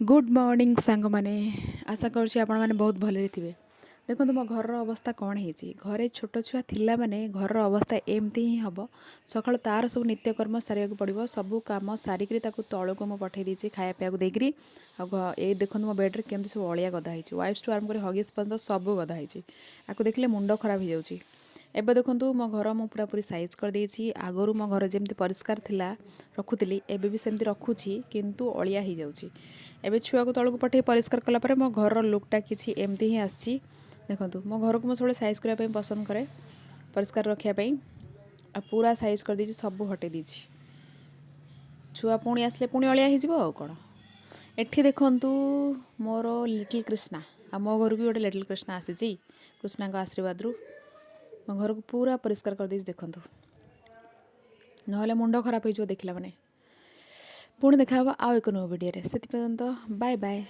Good morning सांग माने आशा करुँच आपण मैंने बहुत भले थे। देखो मो घर अवस्था कौन है घरे छोट छुआ थिला माने घर अवस्था एमती ही हम सका तार सब नित्यकर्म सारे पड़ो सबू कम सारिकी तल को मुझे पठे देती खाया पीया देकरी ये देखो मो बेड्रे केमती सब अलिया गदा है वाइप्स टू आरम कर हगिस पर्यटन सब गदा है आपको देखले मुंड खराब हो जाए। एबे देखो मो घर मु पूरापूरी साइज कर देछि आगरू मो घर जमती परिष्कार थिला रखुली एबे भी सेमती रखुछि किंतु अलिया हो जाउछि। एबे छुआ को तलक पठे परिष्कार कला परे मो घर लुकटा किछि एमती ही आछि। देखो मो घर को मो सब साइज करने पसंद करे परिष्कार रखापी आ पूरा साइज कर देछि सब हटे देछि छुआ पुणी आसले पुणी अलिया हो कौन एठी देखंतु मोर लिटिल कृष्णा आ मो घर को गोटे लिटिल कृष्णा आसी कृष्णा का आशीर्वाद रू मो घर को पूरा परिष्कार कर देछि देखंतु नहले मुंड खराब हो देखला माने पुणी देखा आउ एक नो वीडियो से बाय बाय।